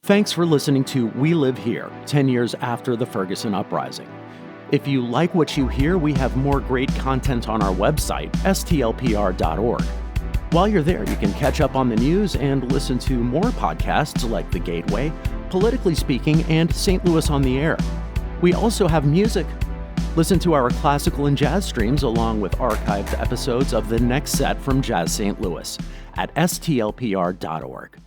Thanks for listening to We Live Here, 10 years after the Ferguson uprising. If you like what you hear, we have more great content on our website, stlpr.org. While you're there, you can catch up on the news and listen to more podcasts like The Gateway, Politically Speaking, and St. Louis on the Air. We also have music. Listen to our classical and jazz streams along with archived episodes of The Next Set from Jazz St. Louis at stlpr.org.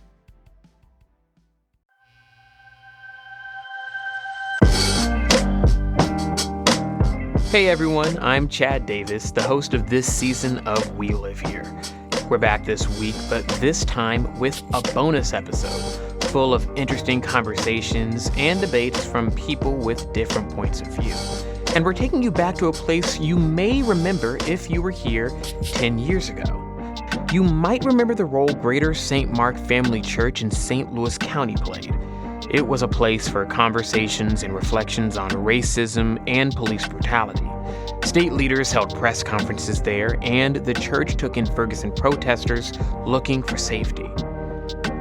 Hey everyone, I'm Chad Davis, the host of this season of We Live Here. We're back this week, but this time with a bonus episode full of interesting conversations and debates from people with different points of view. And we're taking you back to a place you may remember if you were here 10 years ago. You might remember the role Greater St. Mark Family Church in St. Louis County played. It was a place for conversations and reflections on racism and police brutality. State leaders held press conferences there, and the church took in Ferguson protesters looking for safety.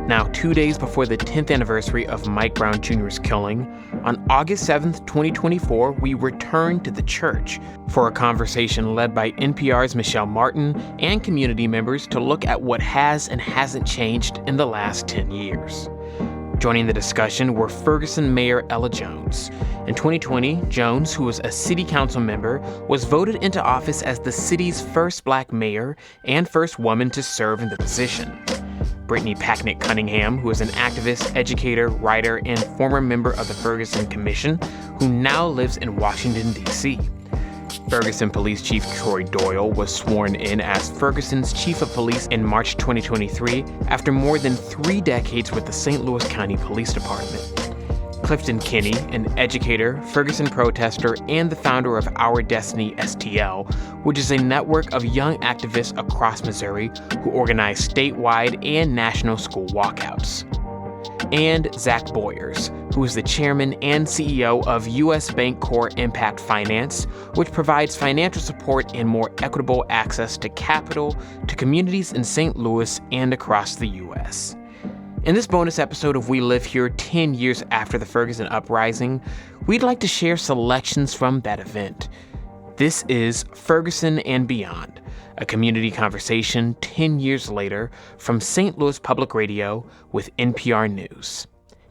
Now, 2 days before the 10th anniversary of Mike Brown Jr.'s killing, on August 7th, 2024, we returned to the church for a conversation led by NPR's Michel Martin and community members to look at what has and hasn't changed in the last 10 years. Joining the discussion were Ferguson Mayor Ella Jones. In 2020, Jones, who was a city council member, was voted into office as the city's first Black mayor and first woman to serve in the position. Brittany Packnett Cunningham, who is an activist, educator, writer, and former member of the Ferguson Commission, who now lives in Washington, D.C. Ferguson Police Chief Troy Doyle was sworn in as Ferguson's Chief of Police in March 2023 after more than 3 decades with the St. Louis County Police Department. Clifton Kinnie, an educator, Ferguson protester, and the founder of Our Destiny STL, which is a network of young activists across Missouri who organize statewide and national school walkouts. And Zack, who is the chairman and CEO of U.S. Bancorp Impact Finance, which provides financial support and more equitable access to capital to communities in St. Louis and across the U.S. In this bonus episode of We Live Here 10 years after the Ferguson uprising, we'd like to share selections from that event. This is Ferguson and Beyond, a community conversation 10 years later from St. Louis Public Radio with NPR News.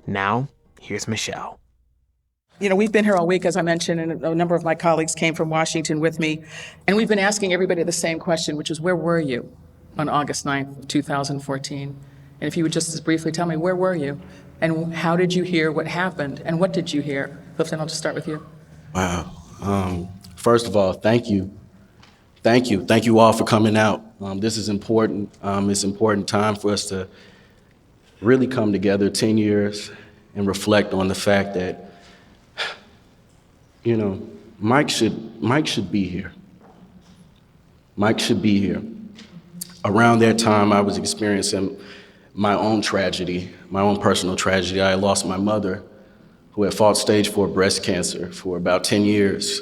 Now, here's Michel. You know, we've been here all week, as I mentioned, and a number of my colleagues came from Washington with me. And we've been asking everybody the same question, which is, where were you on August 9th, 2014? And if you would just briefly tell me, where were you? And how did you hear what happened? And what did you hear? Clifton, I'll just start with you. Wow. First of all, thank you. Thank you. Thank you all for coming out. This is important. It's an important time for us to really come together 10 years and reflect on the fact that, you know, Mike should be here. Mike should be here. Around that time, I was experiencing my own tragedy, my own personal tragedy. I lost my mother, who had fought stage 4 breast cancer for about 10 years.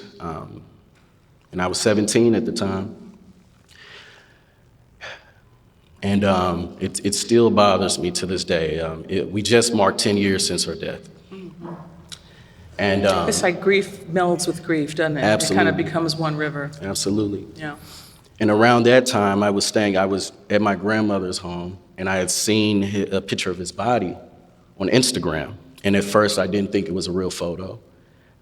And I was 17 at the time. And it still bothers me to this day. We just marked 10 years since her death. Mm-hmm. And it's like grief melds with grief, doesn't it? Absolutely. It kind of becomes one river. Absolutely. Yeah. And around that time, I was at my grandmother's home, and I had seen a picture of his body on Instagram. And at first, I didn't think it was a real photo.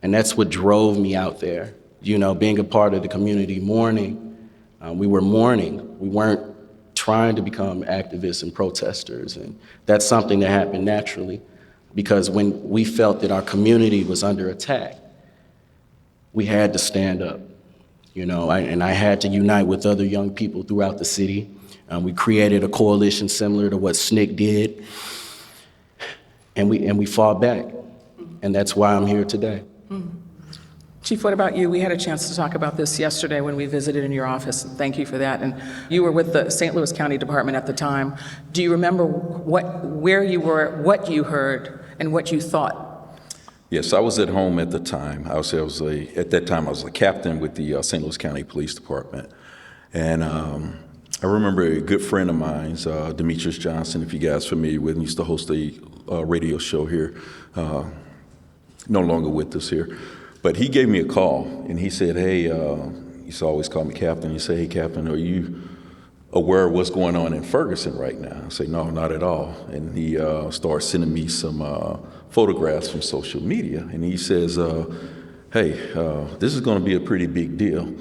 And that's what drove me out there. You know, being a part of the community mourning, we were mourning. We weren't trying to become activists and protesters. And that's something that happened naturally, because when we felt that our community was under attack, we had to stand up. You know, I had to unite with other young people throughout the city. We created a coalition similar to what SNCC did, and we fought back, and that's why I'm here today. Mm-hmm. Chief, what about you? We had a chance to talk about this yesterday when we visited in your office. Thank you for that. And you were with the St. Louis County Department at the time. Do you remember where you were, what you heard, and what you thought? Yes, I was at home at the time. At that time, I was a captain with the St. Louis County Police Department. And I remember a good friend of mine, Demetrius Johnson, if you guys are familiar with him, used to host a radio show here, no longer with us here. But he gave me a call, and he said, hey, he used to always call me Captain. He said, hey, Captain, are you aware of what's going on in Ferguson right now? I say, no, not at all. And he started sending me some photographs from social media. And he says, hey, this is going to be a pretty big deal.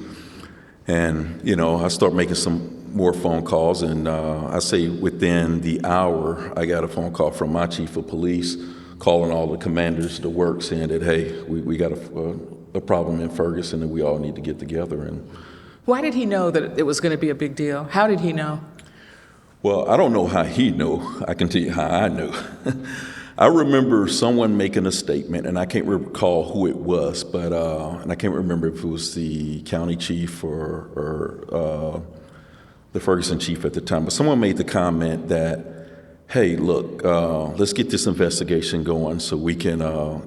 And, I start making some more phone calls. And I say within the hour, I got a phone call from my chief of police calling all the commanders to work, saying that, hey, we got a problem in Ferguson and we all need to get together. And why did he know that it was going to be a big deal? How did he know? Well, I don't know how he knew. I can tell you how I knew. I remember someone making a statement, and I can't recall who it was, but and I can't remember if it was the county chief or the Ferguson chief at the time, but someone made the comment that, hey, look, let's get this investigation going so we can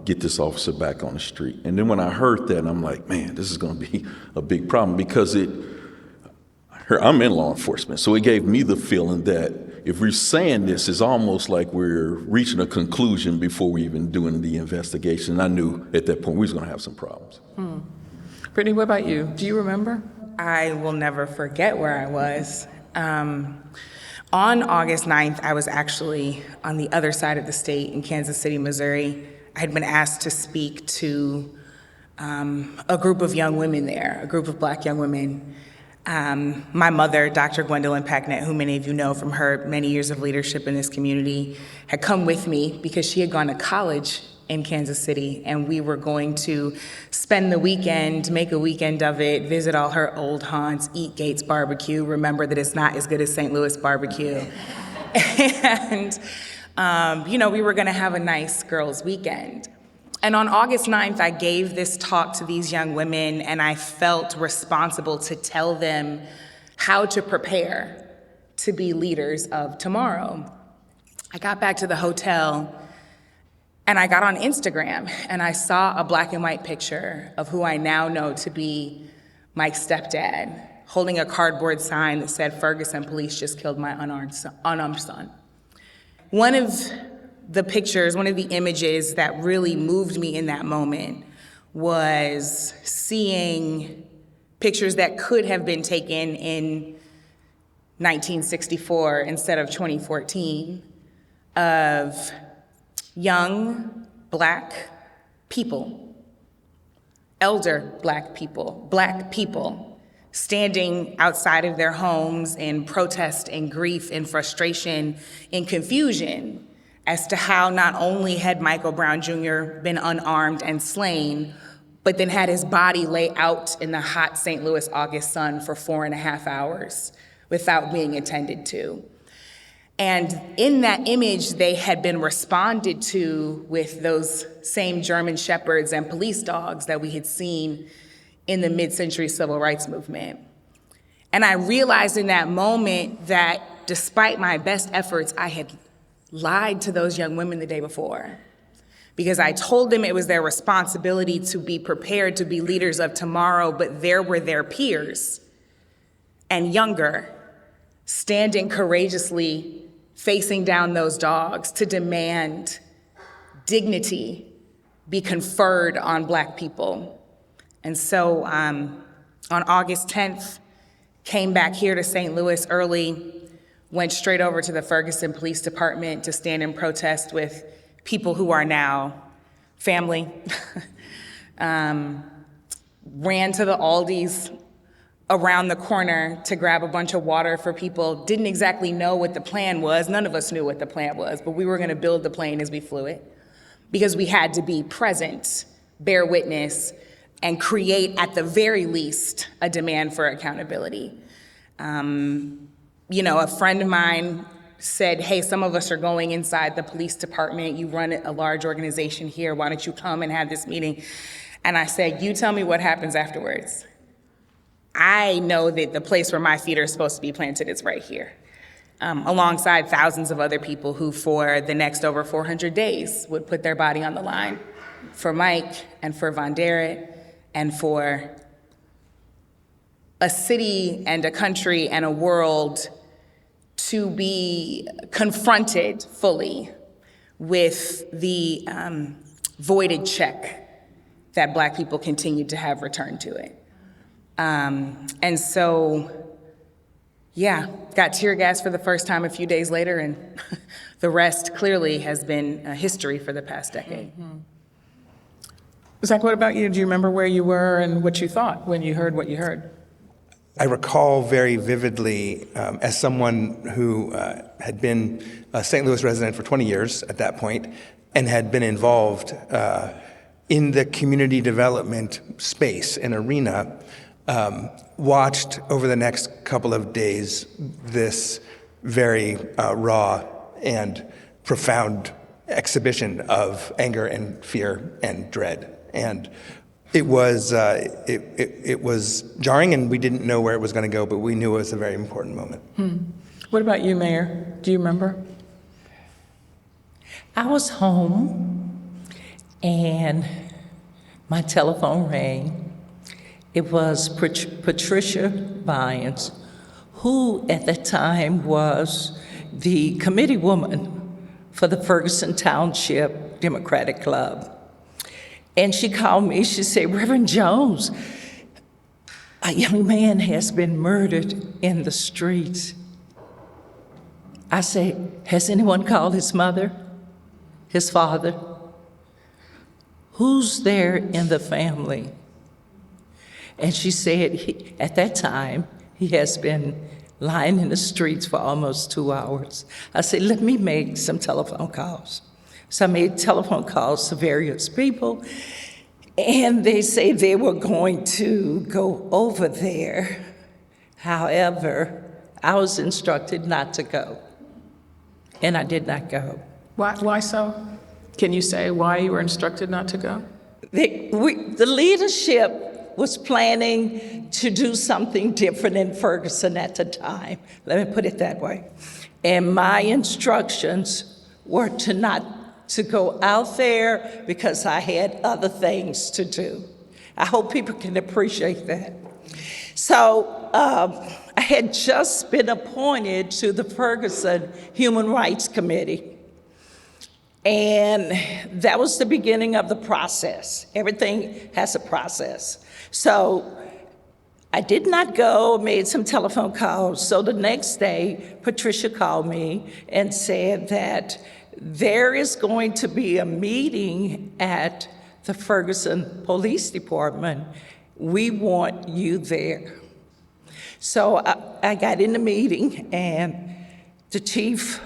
get this officer back on the street. And then when I heard that, I'm like, man, this is going to be a big problem, because I'm in law enforcement, so it gave me the feeling that if we're saying this, it's almost like we're reaching a conclusion before we even doing the investigation. And I knew at that point we was going to have some problems. Brittany, what about you? Do you remember? I will never forget where I was. On August 9th, I was actually on the other side of the state in Kansas City, Missouri. I had been asked to speak to a group of young women there, a group of Black young women. My mother, Dr. Gwendolyn Packnett, who many of you know from her many years of leadership in this community, had come with me because she had gone to college in Kansas City, and we were going to spend the weekend, make a weekend of it, visit all her old haunts, eat Gates barbecue, remember that it's not as good as St. Louis barbecue. And, we were gonna have a nice girls' weekend. And on August 9th, I gave this talk to these young women, and I felt responsible to tell them how to prepare to be leaders of tomorrow. I got back to the hotel, and I got on Instagram, and I saw a black and white picture of who I now know to be Mike's stepdad, holding a cardboard sign that said, "Ferguson police just killed my unarmed son." One of the pictures, one of the images that really moved me in that moment was seeing pictures that could have been taken in 1964 instead of 2014 of young Black people, elder Black people standing outside of their homes in protest and grief and frustration and confusion as to how not only had Michael Brown Jr. been unarmed and slain, but then had his body lay out in the hot St. Louis August sun for 4.5 hours without being attended to. And in that image, they had been responded to with those same German shepherds and police dogs that we had seen in the mid-century civil rights movement. And I realized in that moment that despite my best efforts, I had lied to those young women the day before, because I told them it was their responsibility to be prepared to be leaders of tomorrow, but there were their peers and younger standing courageously facing down those dogs to demand dignity be conferred on Black people. And so on August 10th, came back here to St. Louis early, went straight over to the Ferguson Police Department to stand in protest with people who are now family. Ran to the Aldi's around the corner to grab a bunch of water for people. Didn't exactly know what the plan was. None of us knew what the plan was, but we were gonna build the plane as we flew it because we had to be present, bear witness, and create, at the very least, a demand for accountability. A friend of mine said, hey, some of us are going inside the police department. You run a large organization here. Why don't you come and have this meeting? And I said, you tell me what happens afterwards. I know that the place where my feet are supposed to be planted is right here, alongside thousands of other people who for the next over 400 days would put their body on the line for Mike and for Von Derrick and for a city and a country and a world to be confronted fully with the voided check that Black people continue to have returned to it. And so, yeah, got tear gas for the first time a few days later, and the rest clearly has been history for the past decade. Mm-hmm. Zack, what about you? Do you remember where you were and what you thought when you heard what you heard? I recall very vividly, as someone who had been a St. Louis resident for 20 years at that point and had been involved in the community development space and arena, watched over the next couple of days this very raw and profound exhibition of anger and fear and dread. And it was jarring, and we didn't know where it was going to go, but we knew it was a very important moment. What about you, Mayor? Do you remember? I was home, and my telephone rang. It was Patricia Bynes, who at the time was the committee woman for the Ferguson Township Democratic Club. And she called me, she said, Reverend Jones, a young man has been murdered in the streets. I said, has anyone called his mother, his father? Who's there in the family? And she said, at that time, he has been lying in the streets for almost 2 hours. I said, let me make some telephone calls. So I made telephone calls to various people, and they say they were going to go over there. However, I was instructed not to go, and I did not go. Why so? Can you say why you were instructed not to go? The leadership was planning to do something different in Ferguson at the time. Let me put it that way. And my instructions were to go out there because I had other things to do. I hope people can appreciate that. So I had just been appointed to the Ferguson Human Rights Committee. And that was the beginning of the process. Everything has a process. So I did not go, made some telephone calls. So the next day, Patricia called me and said that there is going to be a meeting at the Ferguson Police Department. We want you there. So I got in the meeting, and the chief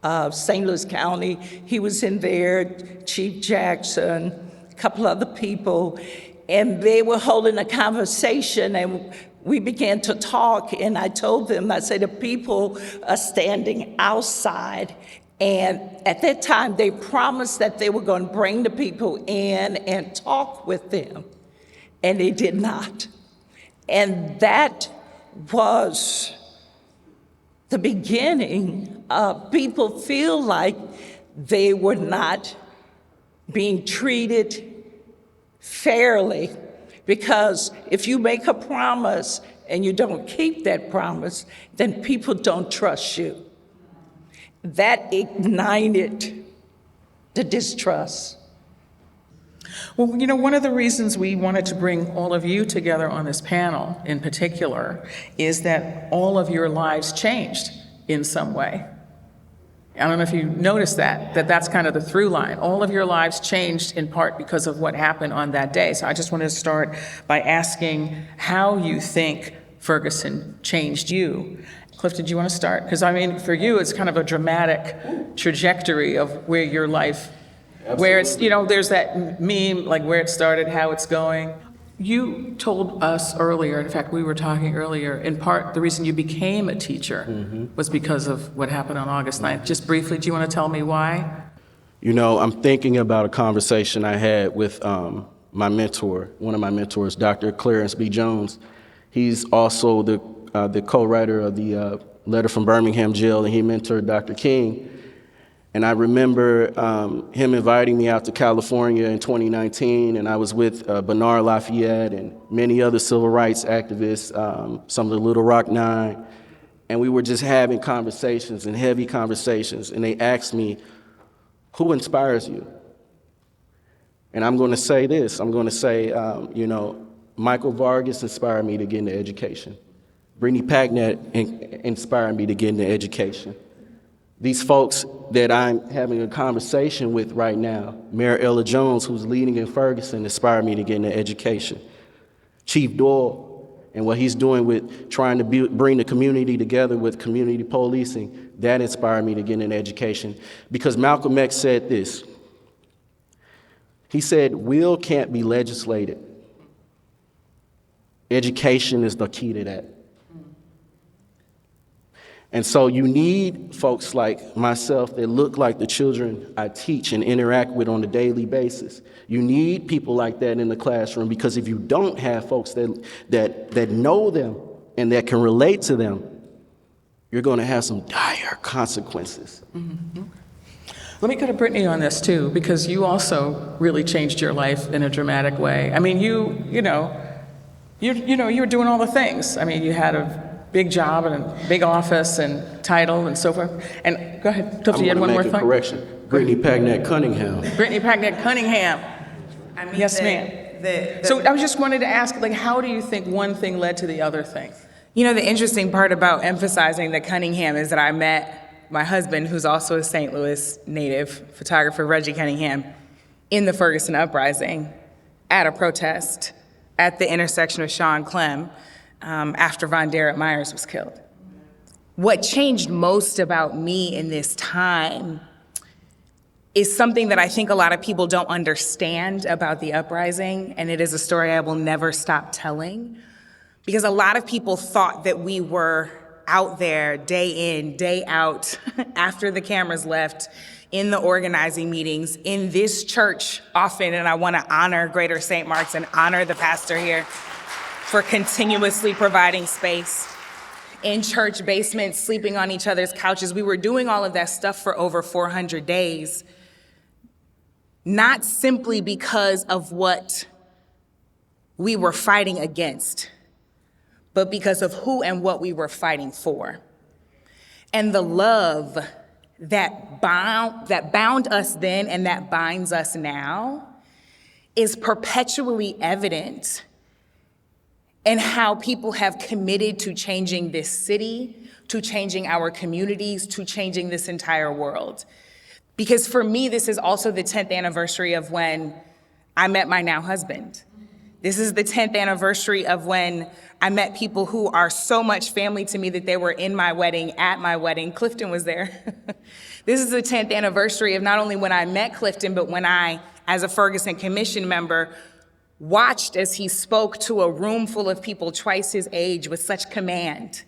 of St. Louis County, he was in there, Chief Jackson, a couple other people, and they were holding a conversation, and we began to talk, and I told them, I said, the people are standing outside, and at that time, they promised that they were going to bring the people in and talk with them, and they did not. And that was the beginning of people feel like they were not being treated fairly, because if you make a promise and you don't keep that promise, then people don't trust you. That ignited the distrust. Well, you know, one of the reasons we wanted to bring all of you together on this panel in particular is that all of your lives changed in some way. I don't know if you noticed that's kind of the through line. All of your lives changed in part because of what happened on that day. So I just wanted to start by asking how you think Ferguson changed you. Clifton, do you want to start? Because I mean, for you, it's kind of a dramatic trajectory of where your life, where it's, you know, there's that meme, like where it started, how it's going. You told us earlier, in fact, we were talking earlier, in part, the reason you became a teacher was because of what happened on August 9th. Just briefly, do you want to tell me why? You know, I'm thinking about a conversation I had with my mentor, one of my mentors, Dr. Clarence B. Jones. He's also the co-writer of the letter from Birmingham jail, and he mentored Dr. King. And I remember him inviting me out to California in 2019, and I was with Bernard Lafayette and many other civil rights activists, some of the Little Rock Nine, and we were just having conversations and heavy conversations, and they asked me, who inspires you? And I'm going to say this, I'm going to say, Michael Vargas inspired me to get into education. Brittany Packnett inspired me to get into education. These folks that I'm having a conversation with right now, Mayor Ella Jones, who's leading in Ferguson, inspired me to get into education. Chief Doyle and what he's doing with trying to bring the community together with community policing, that inspired me to get into education. Because Malcolm X said this. He said, will can't be legislated. Education is the key to that. And so you need folks like myself that look like the children I teach and interact with on a daily basis. You need people like that in the classroom, because if you don't have folks that know them and that can relate to them, you're going to have some dire consequences. Mm-hmm. Let me go to Brittany on this too, because you also really changed your life in a dramatic way. I mean, you were doing all the things. I mean, you had a big job and a big office and title and so forth. And go ahead, Tufty, you had one more thing? Correction. Brittany Packnett Cunningham. Brittany Packnett Cunningham. I mean, Yes, ma'am. So I was just wanted to ask, how do you think one thing led to the other thing? The interesting part about emphasizing the Cunningham is that I met my husband, who's also a St. Louis native, photographer Reggie Cunningham, in the Ferguson uprising at a protest at the intersection of Shaw and Clem after Von Derek Myers was killed. What changed most about me in this time is something that I think a lot of people don't understand about the uprising, and it is a story I will never stop telling, because a lot of people thought that we were out there day in, day out, after the cameras left, in the organizing meetings, in this church often, and I want to honor Greater St. Mark's and honor the pastor here for continuously providing space. In church basements, sleeping on each other's couches. We were doing all of that stuff for over 400 days, not simply because of what we were fighting against, but because of who and what we were fighting for. And the love that bound us then and that binds us now is perpetually evident in how people have committed to changing this city, to changing our communities, to changing this entire world. Because for me, this is also the 10th anniversary of when I met my now husband. This is the 10th anniversary of when I met people who are so much family to me that they were in my wedding, at my wedding. Clifton was there. This is the 10th anniversary of not only when I met Clifton, but when I, as a Ferguson Commission member, watched as he spoke to a room full of people twice his age with such command,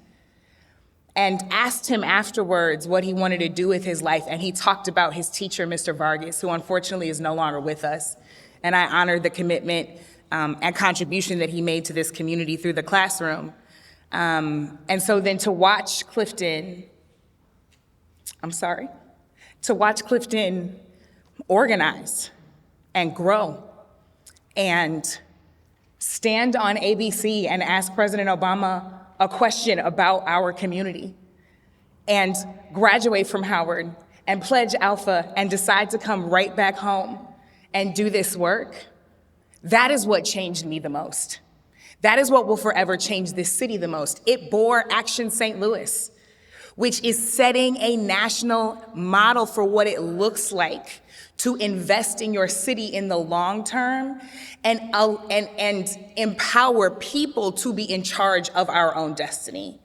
and asked him afterwards what he wanted to do with his life. And he talked about his teacher, Mr. Vargas, who unfortunately is no longer with us. And I honored the commitment and contribution that he made to this community through the classroom. And so then to watch Clifton organize and grow and stand on ABC and ask President Obama a question about our community, and graduate from Howard and pledge Alpha and decide to come right back home and do this work, that is what changed me the most. That is what will forever change this city the most. It bore Action St. Louis, which is setting a national model for what it looks like to invest in your city in the long term and empower people to be in charge of our own destiny.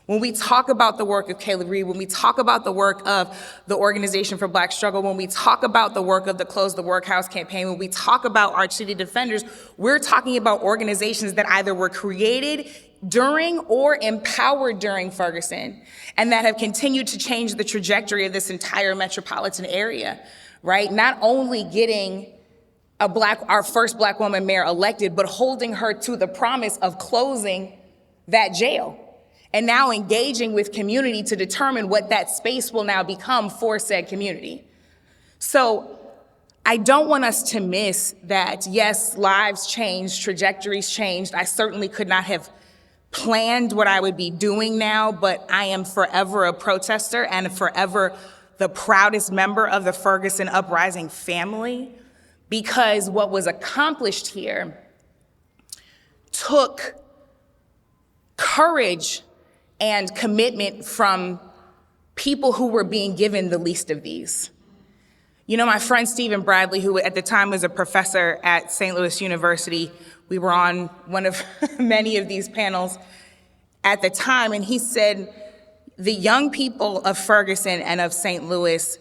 When we talk about the work of Caleb Reed, when we talk about the work of the Organization for Black Struggle, when we talk about the work of the Close the Workhouse campaign, when we talk about our city defenders, we're talking about organizations that either were created during or empowered during Ferguson, and that have continued to change the trajectory of this entire metropolitan area, right? Not only getting our first Black woman mayor elected, but holding her to the promise of closing that jail, and now engaging with community to determine what that space will now become for said community. So I don't want us to miss that, yes, lives changed, trajectories changed. I certainly could not have planned what I would be doing now, but I am forever a protester and forever the proudest member of the Ferguson Uprising family, because what was accomplished here took courage and commitment from people who were being given the least of these. You know, my friend Stephen Bradley, who at the time was a professor at St. Louis University, we were on one of many of these panels at the time, and he said the young people of Ferguson and of St. Louis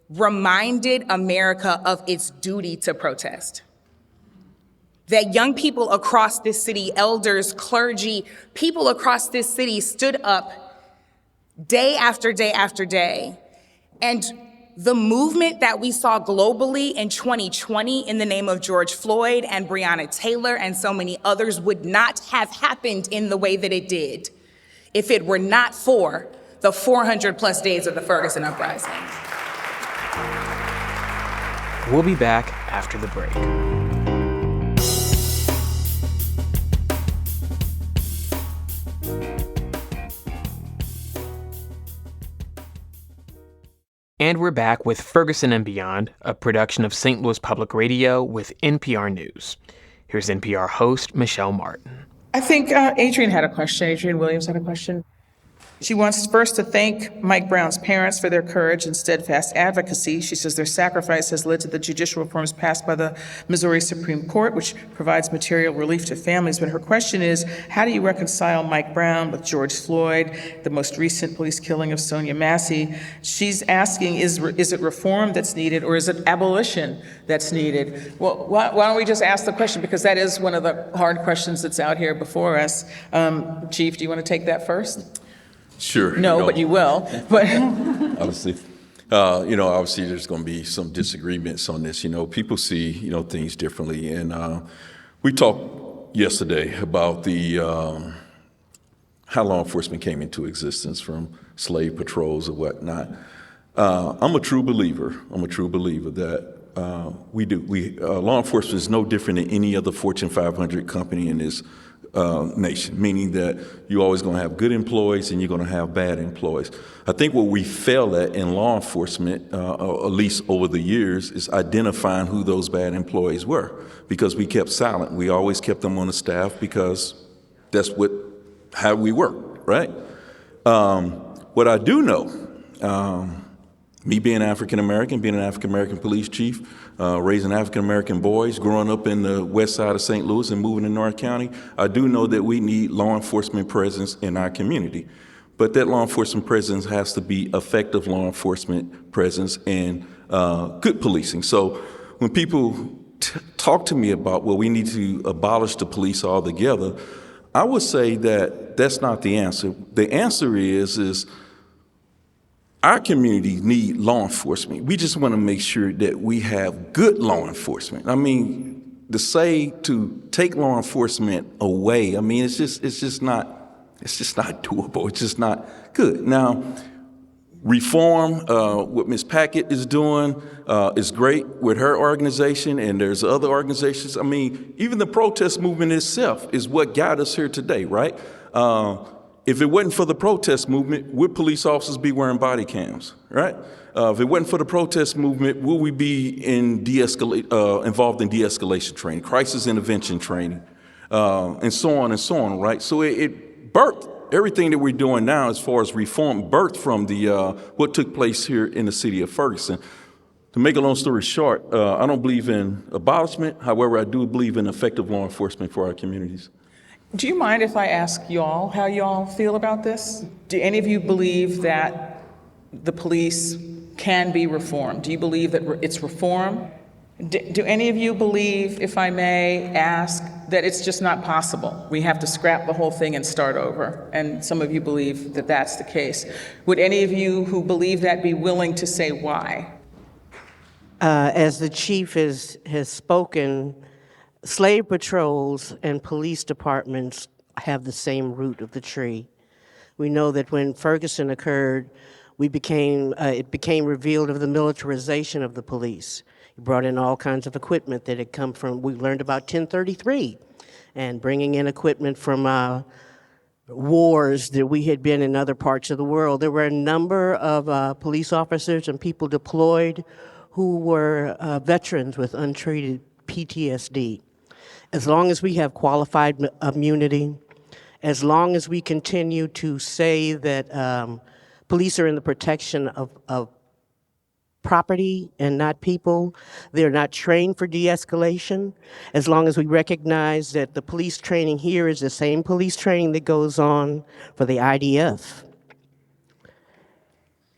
reminded America of its duty to protest. That young people across this city, elders, clergy, people across this city stood up day after day after day. And the movement that we saw globally in 2020 in the name of George Floyd and Breonna Taylor and so many others would not have happened in the way that it did if it were not for the 400 plus days of the Ferguson Uprising. We'll be back after the break. And we're back with Ferguson and Beyond, a production of St. Louis Public Radio with NPR News. Here's NPR host Michel Martin. I think Adrienne had a question. Adrienne Williams had a question. She wants first to thank Mike Brown's parents for their courage and steadfast advocacy. She says their sacrifice has led to the judicial reforms passed by the Missouri Supreme Court, which provides material relief to families. But her question is, how do you reconcile Mike Brown with George Floyd, the most recent police killing of Sonia Massey? She's asking, is it reform that's needed, or is it abolition that's needed? Well, why don't we just ask the question, because that is one of the hard questions that's out here before us. Chief, do you want to take that first? Sure. No, but you will. But obviously, obviously there's going to be some disagreements on this. People see, things differently. And we talked yesterday about the how law enforcement came into existence from slave patrols and whatnot. I'm a true believer that law enforcement is no different than any other Fortune 500 company in this nation, meaning that you're always going to have good employees and you're going to have bad employees. I think what we fail at in law enforcement, at least over the years, is identifying who those bad employees were, because we kept silent. We always kept them on the staff because that's how we work, right? What I do know, me being African-American, being an African-American police chief, raising African-American boys, growing up in the west side of St. Louis and moving to North County, I do know that we need law enforcement presence in our community. But that law enforcement presence has to be effective law enforcement presence and good policing. So when people talk to me about, well, we need to abolish the police altogether, I would say that that's not the answer. The answer is our community need law enforcement. We just want to make sure that we have good law enforcement. I mean, to take law enforcement away, I mean, it's just not doable. It's just not good. Now, reform, what Ms. Packnett is doing is great with her organization, and there's other organizations. I mean, even the protest movement itself is what got us here today, right? If it wasn't for the protest movement, would police officers be wearing body cams, right? If it wasn't for the protest movement, would we be involved in de-escalation training, crisis intervention training, and so on, right? So it birthed everything that we're doing now as far as reform, birthed from what took place here in the city of Ferguson. To make a long story short, I don't believe in abolishment. However, I do believe in effective law enforcement for our communities. do you mind if I ask y'all how y'all feel about this? Do any of you believe that the police can be reformed? Do you believe that it's reform? Do any of you believe, if I may ask, that it's just not possible? We have to scrap the whole thing and start over. And some of you believe that that's the case. Would any of you who believe that be willing to say why? As the chief has spoken, slave patrols and police departments have the same root of the tree. We know that when Ferguson occurred, it became revealed of the militarization of the police. He brought in all kinds of equipment that had come from, we learned about 1033, and bringing in equipment from wars that we had been in other parts of the world. There were a number of police officers and people deployed who were veterans with untreated PTSD. As long as we have qualified immunity, as long as we continue to say that police are in the protection of property and not people, they're not trained for de-escalation, as long as we recognize that the police training here is the same police training that goes on for the IDF,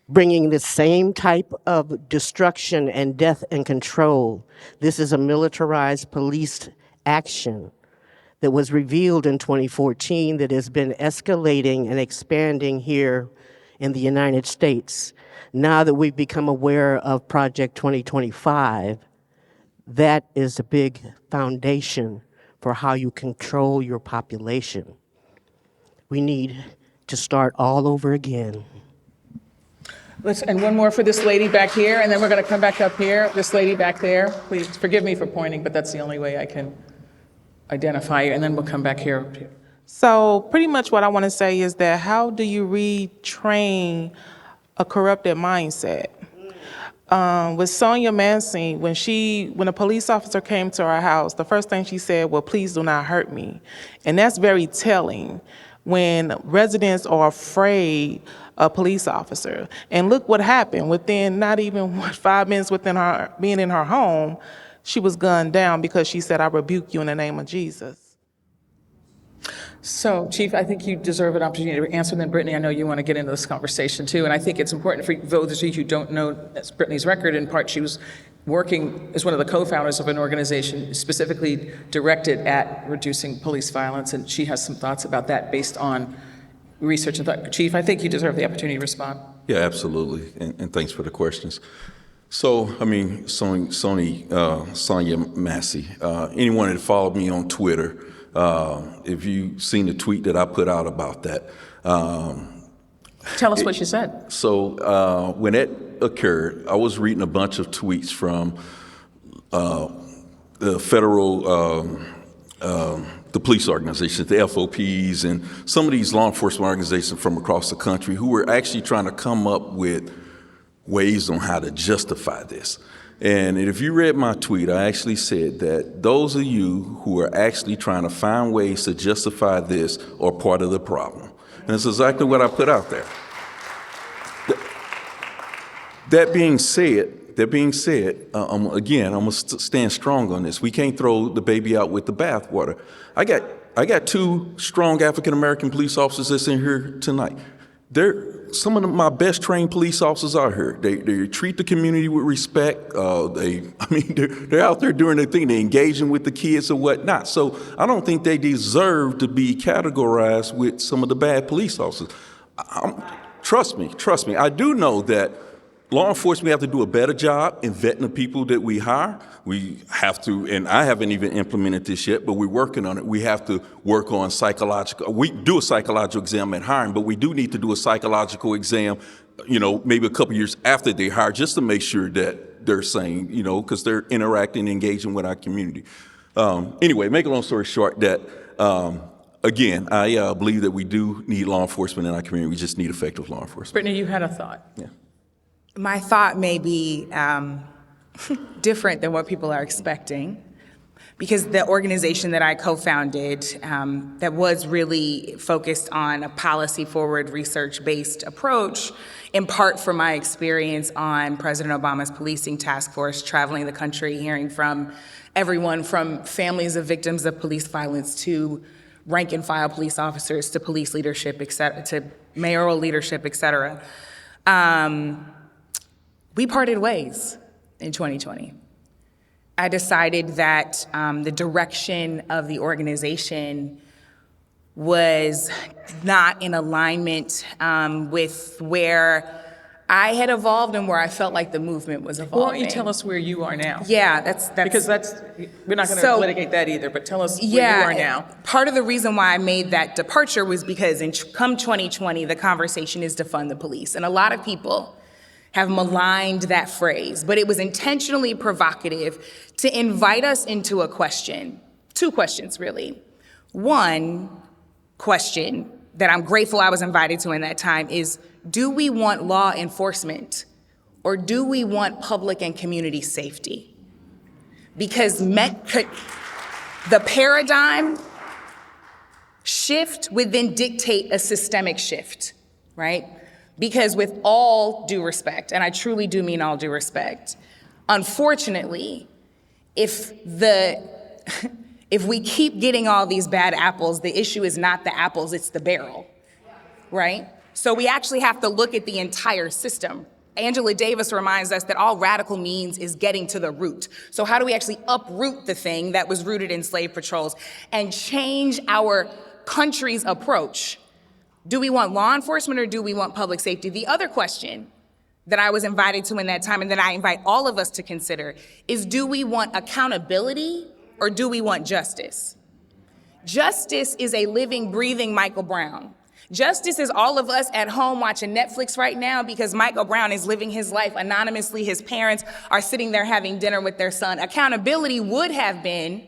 bringing the same type of destruction and death and control. This is a militarized police action that was revealed in 2014 that has been escalating and expanding here in the United States. Now that we've become aware of Project 2025, that is a big foundation for how you control your population. We need to start all over again. And one more for this lady back here, and then we're going to come back up here. This lady back there, please forgive me for pointing, but that's the only way I can identify you, and then we'll come back here. So pretty much what I want to say is that how do you retrain a corrupted mindset? With Sonia Mancini, when a police officer came to our house, the first thing she said, well, please do not hurt me. And that's very telling when residents are afraid of a police officer. And look what happened. Within not even 5 minutes within her being in her home, she was gunned down because she said, I rebuke you in the name of Jesus. So, Chief, I think you deserve an opportunity to answer. Then, Brittany, I know you want to get into this conversation too, and I think it's important for those of you who don't know Brittany's record. In part, she was working as one of the co-founders of an organization specifically directed at reducing police violence, and she has some thoughts about that based on research and thought. Chief, I think you deserve the opportunity to respond. Yeah, absolutely, and thanks for the questions. So, I mean, Sonia Massey, anyone that followed me on Twitter, if you've seen the tweet that I put out about that. Tell us what you said. So when that occurred, I was reading a bunch of tweets from the federal, the police organizations, the FOPs, and some of these law enforcement organizations from across the country who were actually trying to come up with ways on how to justify this. And if you read my tweet, I actually said that those of you who are actually trying to find ways to justify this are part of the problem. And that's exactly what I put out there. That being said, I'm going to stand strong on this. We can't throw the baby out with the bathwater. I got two strong African-American police officers that's in here tonight. They're some of my best trained police officers out here. They treat the community with respect. They're out there doing their thing. They're engaging with the kids and whatnot. So I don't think they deserve to be categorized with some of the bad police officers. Trust me. I do know that law enforcement, we have to do a better job in vetting the people that we hire. We have to, and I haven't even implemented this yet, but we're working on it. We have to work on we do a psychological exam at hiring, but we do need to do a psychological exam, maybe a couple years after they hire, just to make sure that they're sane, because they're interacting and engaging with our community. Anyway, make a long story short, that, again, I believe that we do need law enforcement in our community. We just need effective law enforcement. Brittany, you had a thought. Yeah. My thought may be different than what people are expecting, because the organization that I co-founded that was really focused on a policy-forward, research-based approach, in part from my experience on President Obama's policing task force, traveling the country, hearing from everyone from families of victims of police violence to rank-and-file police officers to police leadership, et cetera, to mayoral leadership, et cetera. We parted ways in 2020. I decided that the direction of the organization was not in alignment with where I had evolved and where I felt like the movement was evolving. Why don't you tell us where you are now? Yeah, that's Because we're not going to litigate that either, but tell us where you are now. Part of the reason why I made that departure was because come 2020, the conversation is defund the police. And a lot of people have maligned that phrase, but it was intentionally provocative to invite us into a question, 2 questions really. One question that I'm grateful I was invited to in that time is, do we want law enforcement or do we want public and community safety? Because the paradigm shift would then dictate a systemic shift, right? Because with all due respect, and I truly do mean all due respect, unfortunately, if we keep getting all these bad apples, the issue is not the apples, it's the barrel, right? So we actually have to look at the entire system. Angela Davis reminds us that all radical means is getting to the root. So how do we actually uproot the thing that was rooted in slave patrols and change our country's approach? Do we want law enforcement or do we want public safety? The other question that I was invited to in that time and that I invite all of us to consider is, do we want accountability or do we want justice? Justice is a living, breathing Michael Brown. Justice is all of us at home watching Netflix right now because Michael Brown is living his life anonymously. His parents are sitting there having dinner with their son. Accountability would have been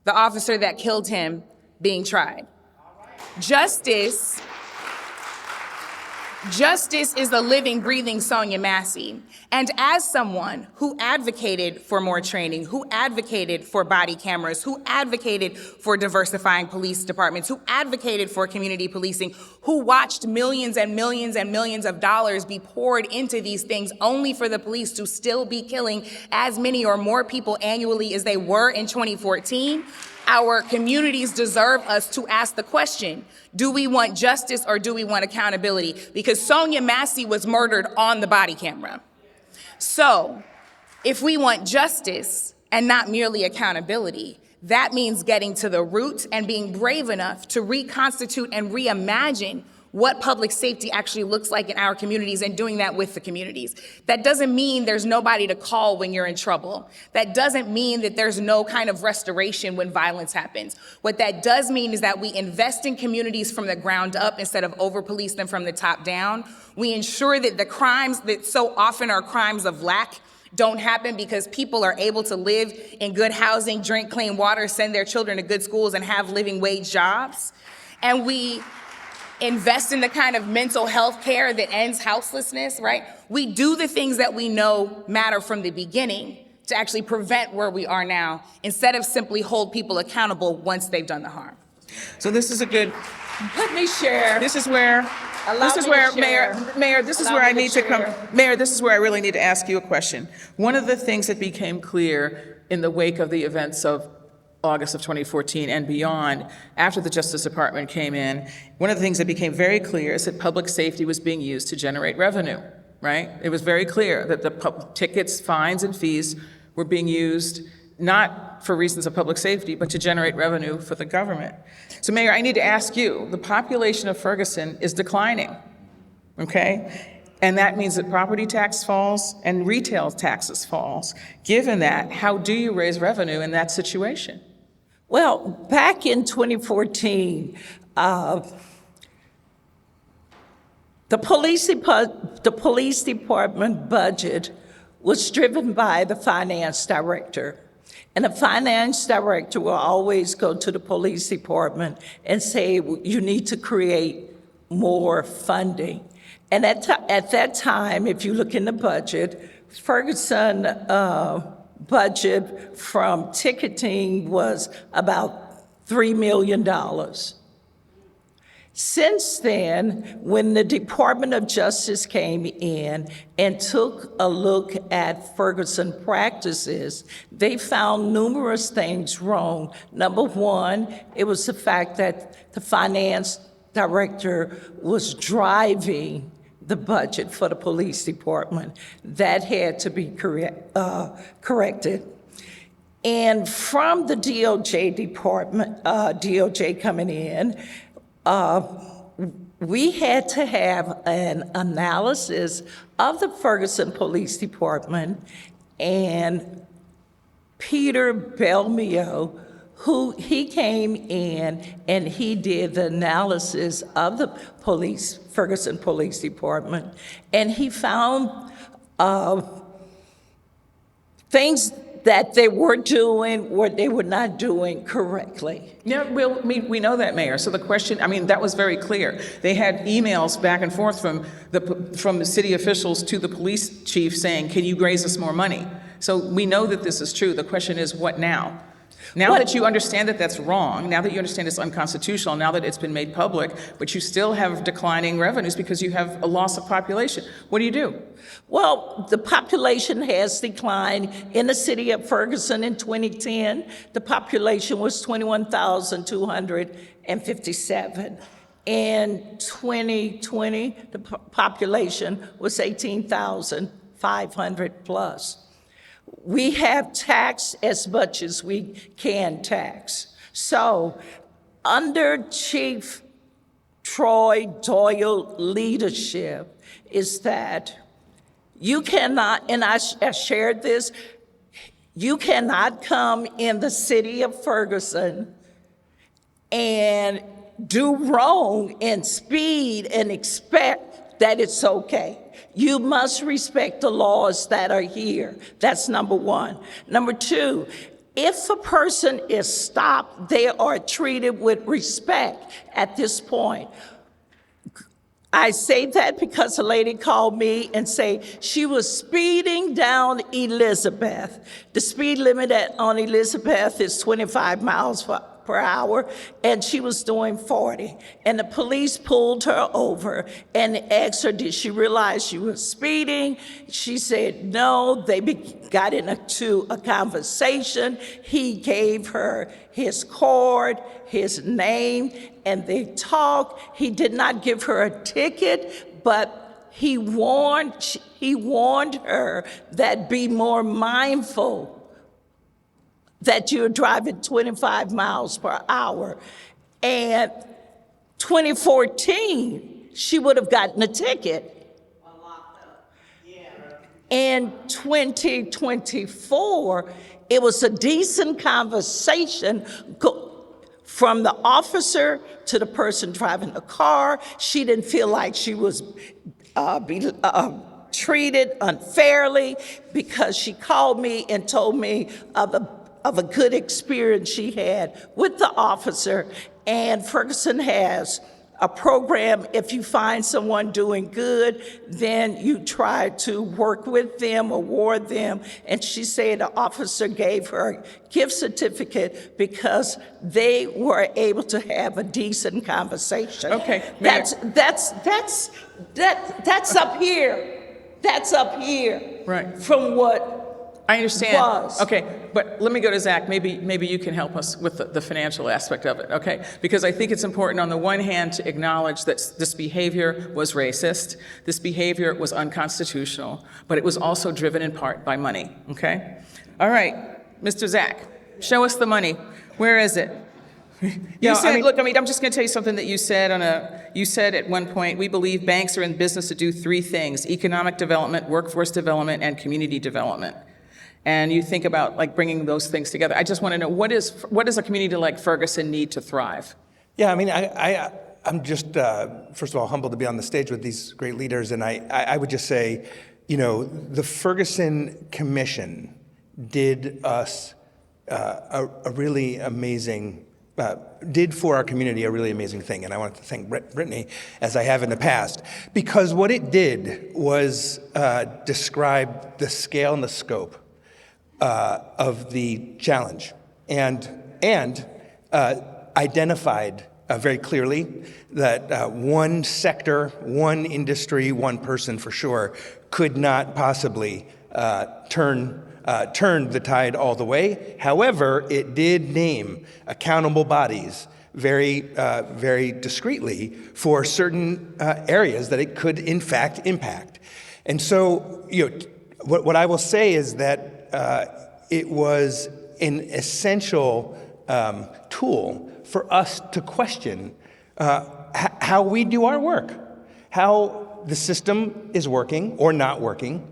the officer that killed him being tried. Justice is a living, breathing Sonia Massey. And as someone who advocated for more training, who advocated for body cameras, who advocated for diversifying police departments, who advocated for community policing, who watched millions and millions and millions of dollars be poured into these things only for the police to still be killing as many or more people annually as they were in 2014, our communities deserve us to ask the question, do we want justice or do we want accountability? Because Sonia Massey was murdered on the body camera. So if we want justice and not merely accountability, that means getting to the root and being brave enough to reconstitute and reimagine what public safety actually looks like in our communities and doing that with the communities. That doesn't mean there's nobody to call when you're in trouble. That doesn't mean that there's no kind of restoration when violence happens. What that does mean is that we invest in communities from the ground up instead of over-police them from the top down. We ensure that the crimes that so often are crimes of lack don't happen because people are able to live in good housing, drink clean water, send their children to good schools, and have living wage jobs. And we invest in the kind of mental health care that ends houselessness, right? We do the things that we know matter from the beginning to actually prevent where we are now, instead of simply hold people accountable once they've done the harm. So this is a good, Let me share. this is where, Mayor, this is where I need to come, Mayor, this is where I really need to ask you a question. One of the things that became clear in the wake of the events of August of 2014 and beyond, after the Justice Department came in, one of the things that became very clear is that public safety was being used to generate revenue, right? It was very clear that the tickets, fines, and fees were being used not for reasons of public safety, but to generate revenue for the government. So, Mayor, I need to ask you, the population of Ferguson is declining, okay? And that means that property tax falls and retail taxes falls. Given that, how do you raise revenue in that situation? Well, back in 2014, the police department budget was driven by the finance director. And the finance director will always go to the police department and say, you need to create more funding. And at that time, if you look in the budget, Ferguson budget from ticketing was about $3 million. Since then, when the Department of Justice came in and took a look at Ferguson practices, they found numerous things wrong. Number one, it was the fact that the finance director was driving the budget for the police department. That had to be corrected. And from the DOJ department, DOJ coming in, we had to have an analysis of the Ferguson Police Department, and Peter Belmio, who he came in and he did the analysis of the Ferguson Police Department, and he found things that they were doing or they were not doing correctly. Yeah, well, we know that, Mayor. So the question, that was very clear. They had emails back and forth from the city officials to the police chief saying, can you raise us more money? So we know that this is true. The question is, what now? Now that you understand that that's wrong, now that you understand it's unconstitutional, now that it's been made public, but you still have declining revenues because you have a loss of population, what do you do? Well, the population has declined. In the city of Ferguson in 2010, the population was 21,257. In 2020, the population was 18,500 plus. We have taxed as much as we can tax. So under Chief Troy Doyle leadership is that you cannot, and I shared this, you cannot come in the city of Ferguson and do wrong and speed and expect that it's okay. You must respect the laws that are here. That's number one. Number two, if a person is stopped, they are treated with respect at this point. I say that because a lady called me and say she was speeding down Elizabeth. The speed limit on Elizabeth is 25 miles per hour, and she was doing 40. And the police pulled her over and asked her, did she realize she was speeding? She said no. They got into a conversation. He gave her his card, his name, and they talked. He did not give her a ticket, but he warned her that be more mindful that you're driving 25 miles per hour. And 2014, she would have gotten a ticket. In 2024, it was a decent conversation from the officer to the person driving the car. She didn't feel like she was treated unfairly because she called me and told me of a good experience she had with the officer. And Ferguson has a program. If you find someone doing good, then you try to work with them, award them. And she said the officer gave her a gift certificate because they were able to have a decent conversation. Okay, that's up here. That's up here. Right. From what I understand. Was. Okay, but let me go to Zack. Maybe you can help us with the financial aspect of it, okay? Because I think it's important on the one hand to acknowledge that this behavior was racist, this behavior was unconstitutional, but it was also driven in part by money, okay? All right, Mr. Zack, show us the money. Where is it? You said, look, I'm just going to tell you something that you said you said at one point, we believe banks are in business to do three things: economic development, workforce development, and community development. And you think about bringing those things together. I just want to know, what does a community like Ferguson need to thrive? Yeah, I'm just, first of all, humbled to be on the stage with these great leaders. And I would just say, the Ferguson Commission did us a really amazing, did for our community a really amazing thing. And I want to thank Brittany, as I have in the past, because what it did was describe the scale and the scope of the challenge, and identified very clearly that one sector, one industry, one person for sure could not possibly turn the tide all the way. However, it did name accountable bodies very discreetly for certain areas that it could in fact impact. And so, what I will say is that it was an essential tool for us to question how we do our work, how the system is working or not working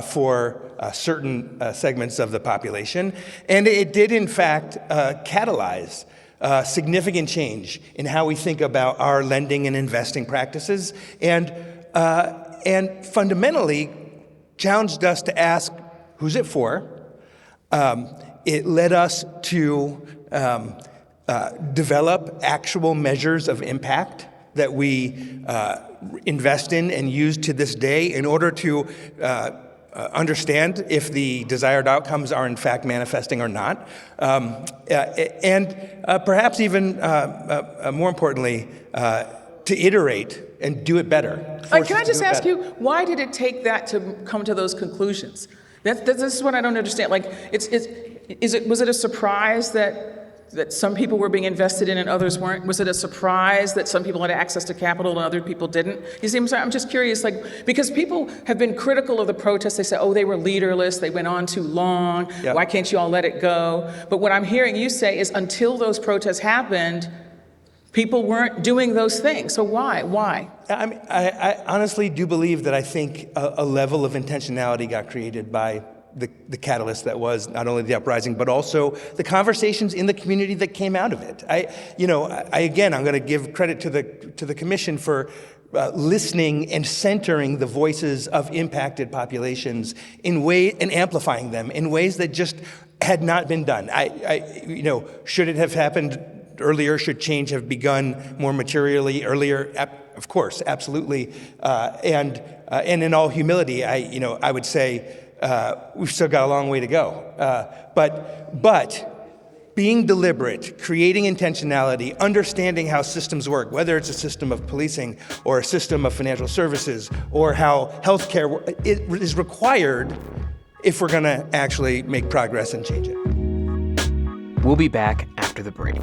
for certain segments of the population. And it did, in fact, catalyze significant change in how we think about our lending and investing practices, and fundamentally challenged us to ask, who's it for? It led us to develop actual measures of impact that we invest in and use to this day in order to understand if the desired outcomes are in fact manifesting or not. And perhaps even more importantly, to iterate and do it better. Can I just ask you, why did it take that to come to those conclusions? This is what I don't understand. Like, was it a surprise that some people were being invested in and others weren't? Was it a surprise that some people had access to capital and other people didn't? You see, I'm just curious, like, because people have been critical of the protests. They say, oh, they were leaderless, they went on too long, Why can't you all let it go? But what I'm hearing you say is until those protests happened, people weren't doing those things. So why? I mean, I honestly do believe that I think a level of intentionality got created by the catalyst that was not only the uprising, but also the conversations in the community that came out of it. Again, I'm going to give credit to the commission for listening and centering the voices of impacted populations and amplifying them in ways that just had not been done. Should it have happened earlier? Should change have begun more materially earlier? Of course, absolutely. And in all humility, I would say we've still got a long way to go. But being deliberate, creating intentionality, understanding how systems work, whether it's a system of policing or a system of financial services or how healthcare is required if we're going to actually make progress and change it. We'll be back after the break.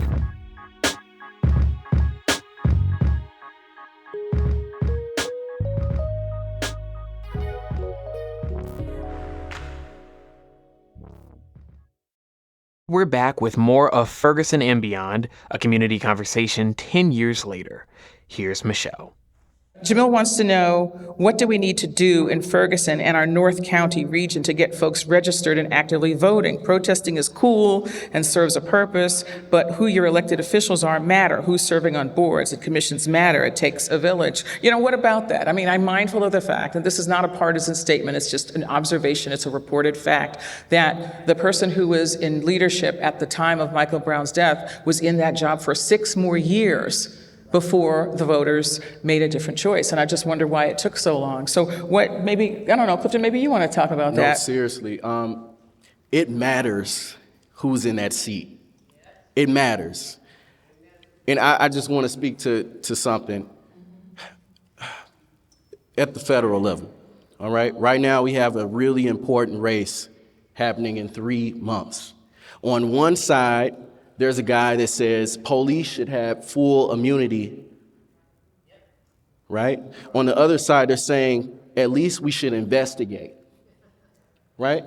We're back with more of Ferguson and Beyond, a community conversation 10 years later. Here's Michel. Jamil wants to know, what do we need to do in Ferguson and our North County region to get folks registered and actively voting? Protesting is cool and serves a purpose, but who your elected officials are matter. Who's serving on boards and commissions matter. It takes a village. What about that? I mean, I'm mindful of the fact, and this is not a partisan statement, it's just an observation, it's a reported fact, that the person who was in leadership at the time of Michael Brown's death was in that job for 6 more years before the voters made a different choice. And I just wonder why it took so long. So Clifton, maybe you want to talk about that. No, seriously. It matters who's in that seat. It matters. And I just want to speak to something at the federal level, all right? Right now we have a really important race happening in 3 months. On one side, there's a guy that says police should have full immunity, right? On the other side, they're saying at least we should investigate, right?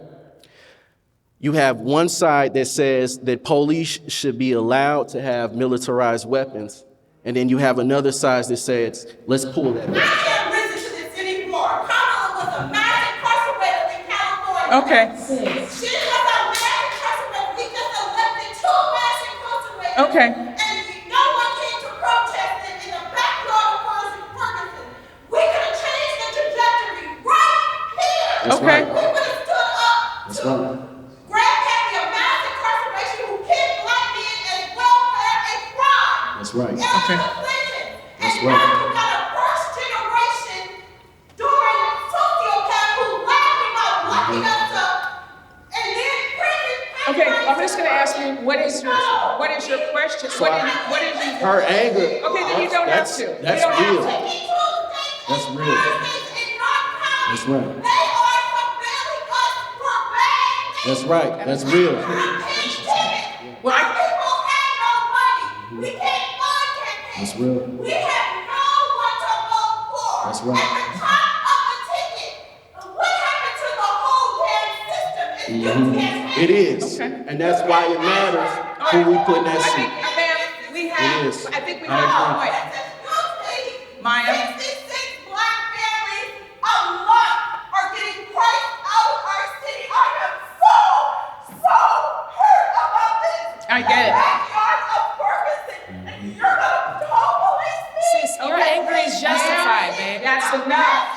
You have one side that says that police should be allowed to have militarized weapons, and then you have another side that says, let's pull that back. I can't listen to this anymore. Kamala was a mass incarcerated in California. Okay. She was a mass incarcerated. We just elected 2 mass incarcerated. Okay. And no one came to protest it in the backyard of Ferguson. We could have changed the trajectory right here. That's Okay. right. We would have stood up That's to right. Grant County of mass incarceration who kicked black men as welfare and crime. That's right. Okay. That's right. Now you got a first generation during sociopath who laughing about locking us up and then prison. Okay, I'm just going to ask you, what is your question? What is your Her anger. Okay, then you don't have to. That's You don't have real. to. That's real. That's right. They are surveilling us for bad things. That's right. That's real. Well, Our people have no money. We can't fund campaigns. That's real. We have no one to vote for. That's right. At the top of the ticket, what happened to the whole damn system is just as It is. And that's why it matters who we put in that seat. ma'am, It is. I think we I have a agree. point. Maya. 66 black families a month are getting priced out of our city. I am so hurt about this. I get it. Backyard of Ferguson, and you're gonna call police me? Sis, your anger is justified, babe. That's enough.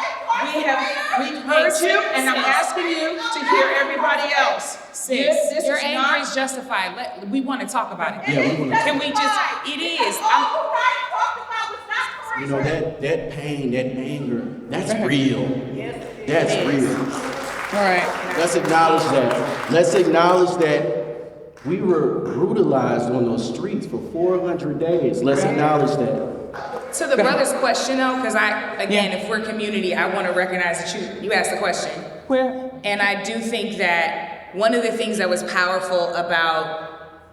We've heard you, and I'm asking you to hear everybody else. Sis, your anger is justified. We want to talk about it. Yeah, we want to. Can we just, it is. All Ryan talked about was not correct. You know, that pain, that anger, that's real. That's real. All right. Let's acknowledge that. Let's acknowledge that we were brutalized on those streets for 400 days. Let's acknowledge that. To the brother's question, though, because if we're community, I want to recognize that you asked the question. Where? And I do think that one of the things that was powerful about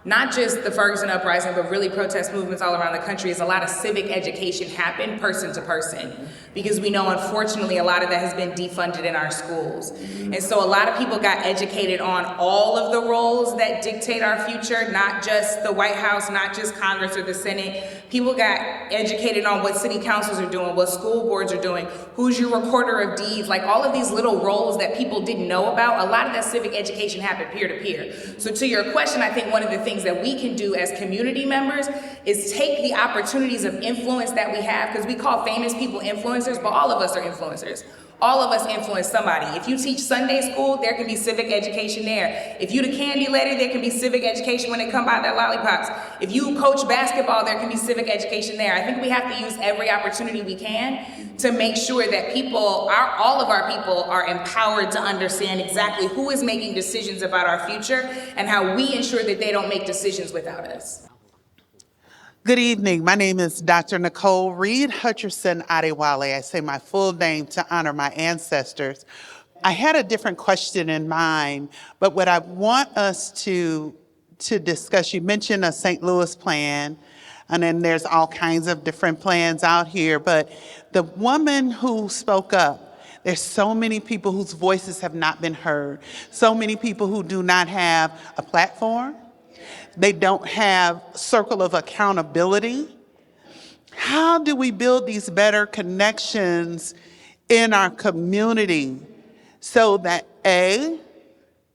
not just the Ferguson uprising, but really protest movements all around the country is a lot of civic education happened person to person. Because we know, unfortunately, a lot of that has been defunded in our schools. And so a lot of people got educated on all of the roles that dictate our future, not just the White House, not just Congress or the Senate. People got educated on what city councils are doing, what school boards are doing, who's your recorder of deeds, like all of these little roles that people didn't know about. A lot of that civic education happened peer to peer. So to your question, I think one of the things that we can do as community members is take the opportunities of influence that we have, because we call famous people influencers, but all of us are influencers. All of us influence somebody. If you teach Sunday school, there can be civic education there. If you the candy lady, there can be civic education when they come by their lollipops. If you coach basketball, there can be civic education there. I think we have to use every opportunity we can to make sure that all of our people are empowered to understand exactly who is making decisions about our future and how we ensure that they don't make decisions without us. Good evening. My name is Dr. Nicole Reed Hutcherson Adewale. I say my full name to honor my ancestors. I had a different question in mind, but what I want us to discuss, you mentioned a St. Louis plan, and then there's all kinds of different plans out here, but the woman who spoke up, there's so many people whose voices have not been heard, so many people who do not have a platform. They don't have a circle of accountability. How do we build these better connections in our community so that A,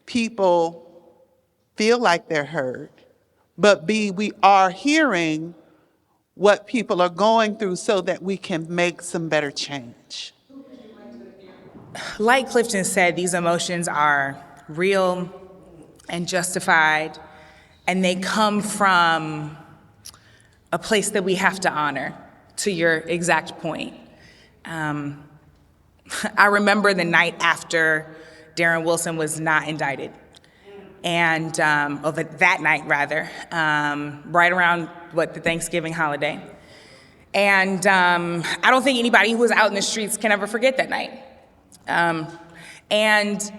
people feel like they're heard, but B, we are hearing what people are going through so that we can make some better change? Like Clifton said, these emotions are real and justified. And they come from a place that we have to honor, to your exact point. I remember the night after Darren Wilson was not indicted. And, that night rather, right around, the Thanksgiving holiday. And I don't think anybody who was out in the streets can ever forget that night. And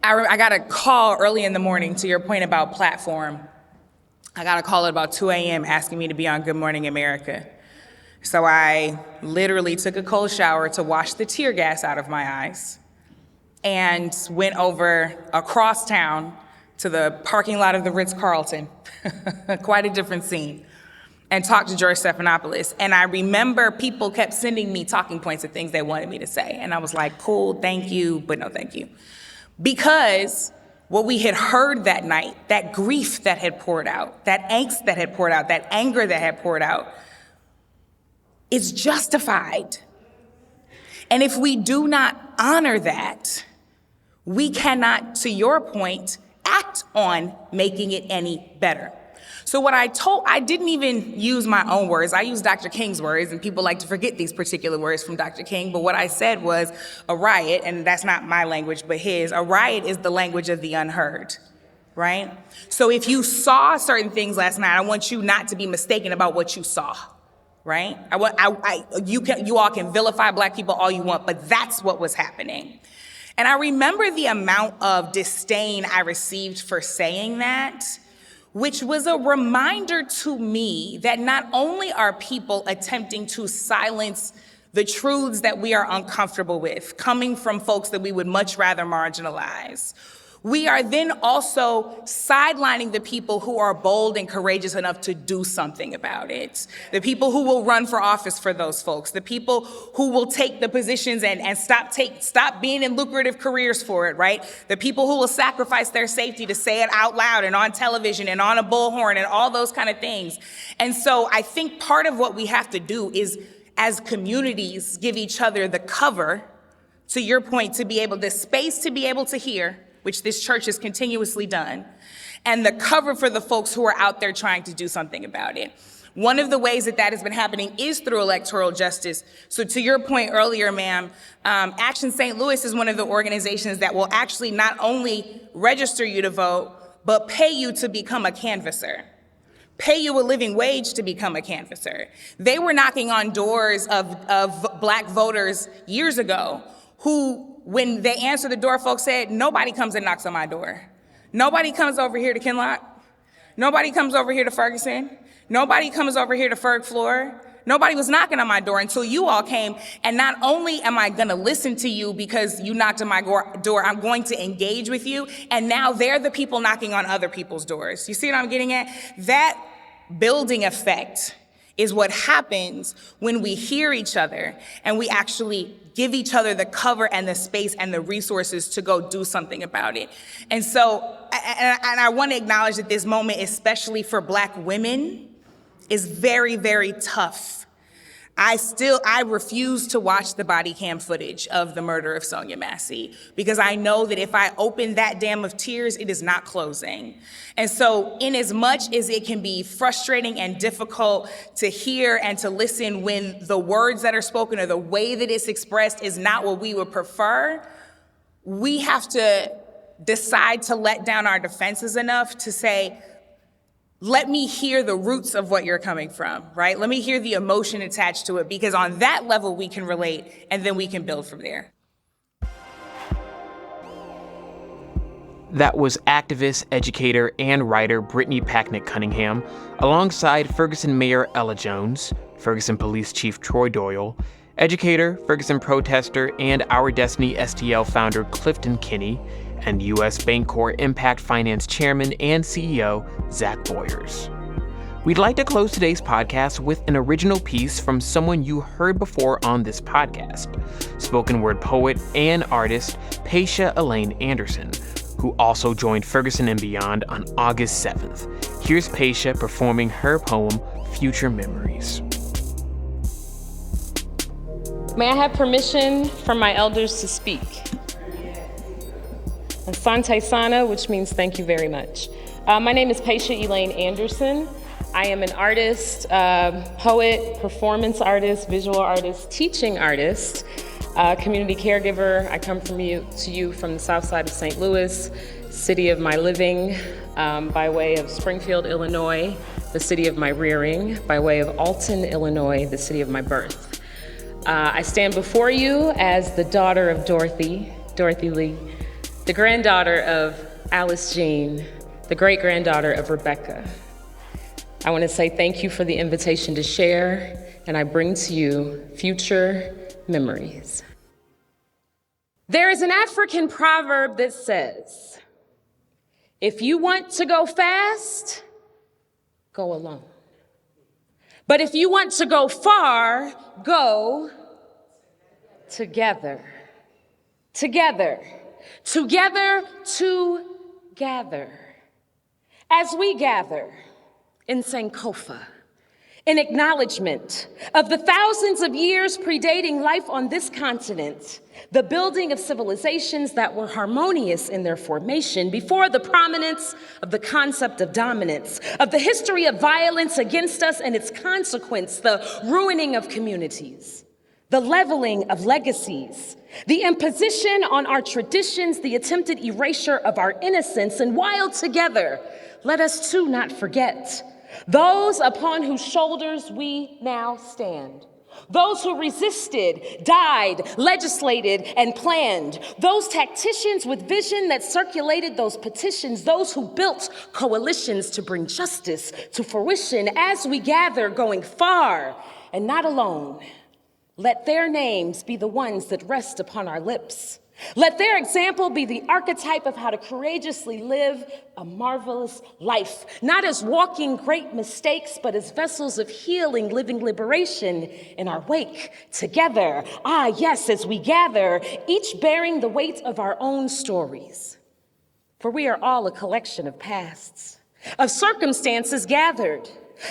I got a call early in the morning, to your point about platform. I got a call at about 2 a.m. asking me to be on Good Morning America. So I literally took a cold shower to wash the tear gas out of my eyes and went over across town to the parking lot of the Ritz-Carlton, quite a different scene, and talked to George Stephanopoulos. And I remember people kept sending me talking points of things they wanted me to say. And I was like, cool, thank you, but no thank you. Because what we had heard that night, that grief that had poured out, that angst that had poured out, that anger that had poured out, is justified. And if we do not honor that, we cannot, to your point, act on making it any better. So I didn't even use my own words. I used Dr. King's words, and people like to forget these particular words from Dr. King. But what I said was a riot, and that's not my language, but his. A riot is the language of the unheard, right? So if you saw certain things last night, I want you not to be mistaken about what you saw, right? You all can vilify Black people all you want, but that's what was happening. And I remember the amount of disdain I received for saying that, which was a reminder to me that not only are people attempting to silence the truths that we are uncomfortable with, coming from folks that we would much rather marginalize, we are then also sidelining the people who are bold and courageous enough to do something about it. The people who will run for office for those folks, the people who will take the positions and stop being in lucrative careers for it, right? The people who will sacrifice their safety to say it out loud and on television and on a bullhorn and all those kind of things. And so I think part of what we have to do is, as communities, give each other the cover, to your point, to be able, the space to be able to hear, which this church has continuously done, and the cover for the folks who are out there trying to do something about it. One of the ways that has been happening is through electoral justice. So to your point earlier, ma'am, Action St. Louis is one of the organizations that will actually not only register you to vote, but pay you to become a canvasser, pay you a living wage to become a canvasser. They were knocking on doors of Black voters years ago who, when they answered the door, folks said, nobody comes and knocks on my door. Nobody comes over here to Kinloch. Nobody comes over here to Ferguson. Nobody comes over here to Ferg Floor. Nobody was knocking on my door until you all came. And not only am I gonna listen to you because you knocked on my door, I'm going to engage with you. And now they're the people knocking on other people's doors. You see what I'm getting at? That building effect is what happens when we hear each other and we actually give each other the cover and the space and the resources to go do something about it. And so, and I want to acknowledge that this moment, especially for Black women, is very, very tough. I refuse to watch the body cam footage of the murder of Sonia Massey because I know that if I open that dam of tears, it is not closing. And so in as much as it can be frustrating and difficult to hear and to listen when the words that are spoken or the way that it's expressed is not what we would prefer, we have to decide to let down our defenses enough to say, let me hear the roots of what you're coming from, right? Let me hear the emotion attached to it, because on that level we can relate and then we can build from there. That was activist, educator, and writer Brittany Packnett Cunningham, alongside Ferguson Mayor Ella Jones, Ferguson Police Chief Troy Doyle, educator, Ferguson protester, and Our Destiny STL founder Clifton Kinnie, and U.S. Bancorp Impact Finance Chairman and CEO Zack Boyers. We'd like to close today's podcast with an original piece from someone you heard before on this podcast, spoken word poet and artist Pacia Elaine Anderson, who also joined Ferguson and Beyond on August 7th. Here's Pacia performing her poem, Future Memories. May I have permission from my elders to speak? Asante Sana, which means thank you very much. My name is Pacia Elaine Anderson. I am an artist, poet, performance artist, visual artist, teaching artist, community caregiver. I come to you from the south side of St. Louis, city of my living, by way of Springfield, Illinois, the city of my rearing, by way of Alton, Illinois, the city of my birth. I stand before you as the daughter of Dorothy Lee, the granddaughter of Alice Jean, the great-granddaughter of Rebecca. I want to say thank you for the invitation to share, and I bring to you future memories. There is an African proverb that says, if you want to go fast, go alone. But if you want to go far, go together. Together. Together to gather. As we gather in Sankofa, in acknowledgement of the thousands of years predating life on this continent, the building of civilizations that were harmonious in their formation before the prominence of the concept of dominance, of the history of violence against us and its consequence, the ruining of communities, the leveling of legacies, the imposition on our traditions, the attempted erasure of our innocence, and while together, let us too not forget those upon whose shoulders we now stand. Those who resisted, died, legislated, and planned. Those tacticians with vision that circulated those petitions. Those who built coalitions to bring justice to fruition as we gather going far and not alone. Let their names be the ones that rest upon our lips. Let their example be the archetype of how to courageously live a marvelous life, not as walking great mistakes, but as vessels of healing, living liberation in our wake together. Ah, yes, as we gather, each bearing the weight of our own stories. For we are all a collection of pasts, of circumstances gathered,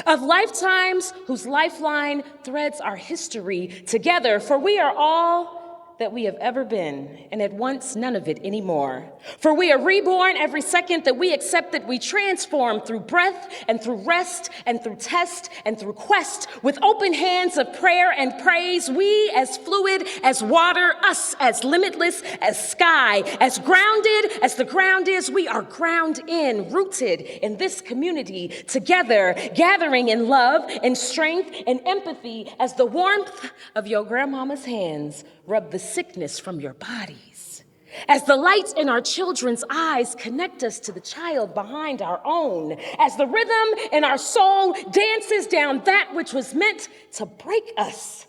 of lifetimes whose lifeline threads our history together. For we are all that we have ever been, and at once none of it anymore. For we are reborn every second that we accept, that we transform through breath and through rest and through test and through quest, with open hands of prayer and praise. We as fluid as water, us as limitless as sky, as grounded as the ground is. We are ground in, rooted in this community together, gathering in love and strength and empathy as the warmth of your grandmama's hands rub the sickness from your bodies. As the light in our children's eyes connect us to the child behind our own. As the rhythm in our soul dances down that which was meant to break us.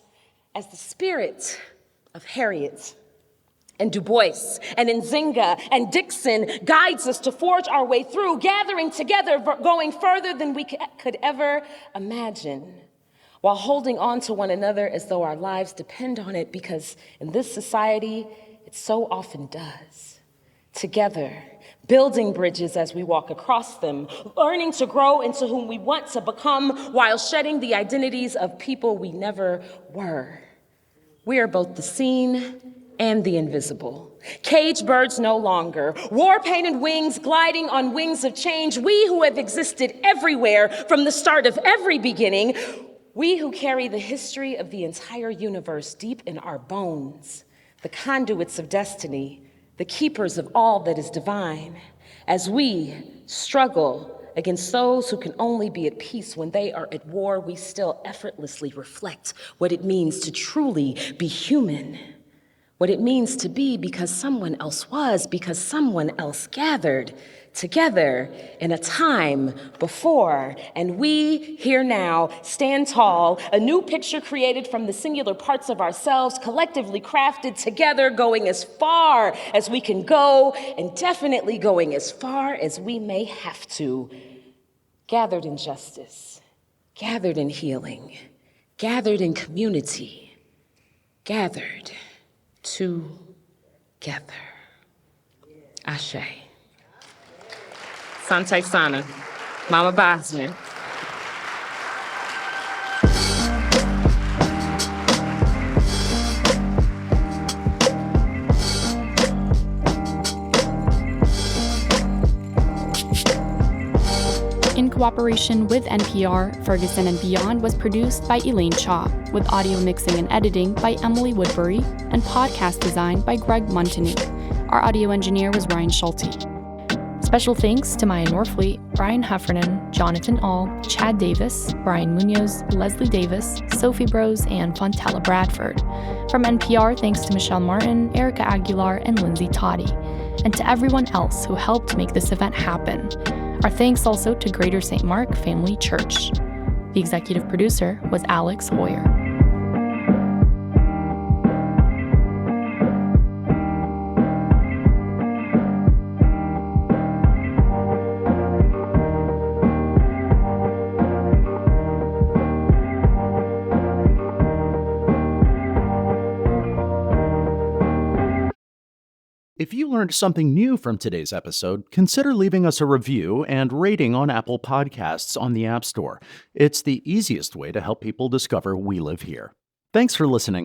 As the spirit of Harriet and Du Bois and Nzinga and Dixon guides us to forge our way through, gathering together, going further than we could ever imagine, while holding on to one another as though our lives depend on it, because in this society, it so often does. Together, building bridges as we walk across them, learning to grow into whom we want to become while shedding the identities of people we never were. We are both the seen and the invisible. Caged birds no longer, war-painted wings gliding on wings of change. We who have existed everywhere from the start of every beginning. We who carry the history of the entire universe deep in our bones, the conduits of destiny, the keepers of all that is divine, as we struggle against those who can only be at peace when they are at war. We still effortlessly reflect what it means to truly be human, what it means to be because someone else was, because someone else gathered together in a time before, and we here now stand tall, a new picture created from the singular parts of ourselves, collectively crafted together, going as far as we can go, and definitely going as far as we may have to. Gathered in justice, gathered in healing, gathered in community, gathered together. Ashe. Sante Sana, Mama Bosman. In cooperation with NPR, Ferguson and Beyond was produced by Elaine Cha, with audio mixing and editing by Emily Woodbury, and podcast design by Greg Montanu. Our audio engineer was Ryan Schulte. Special thanks to Maya Norfleet, Brian Heffernan, Jonathan All, Chad Davis, Brian Munoz, Leslie Davis, Sophie Brose, and Fontella Bradford. From NPR, thanks to Michel Martin, Erica Aguilar, and Lindsay Toddy, and to everyone else who helped make this event happen. Our thanks also to Greater St. Mark Family Church. The executive producer was Alex Hoyer. If you learned something new from today's episode, consider leaving us a review and rating on Apple Podcasts on the App Store. It's the easiest way to help people discover We Live Here. Thanks for listening.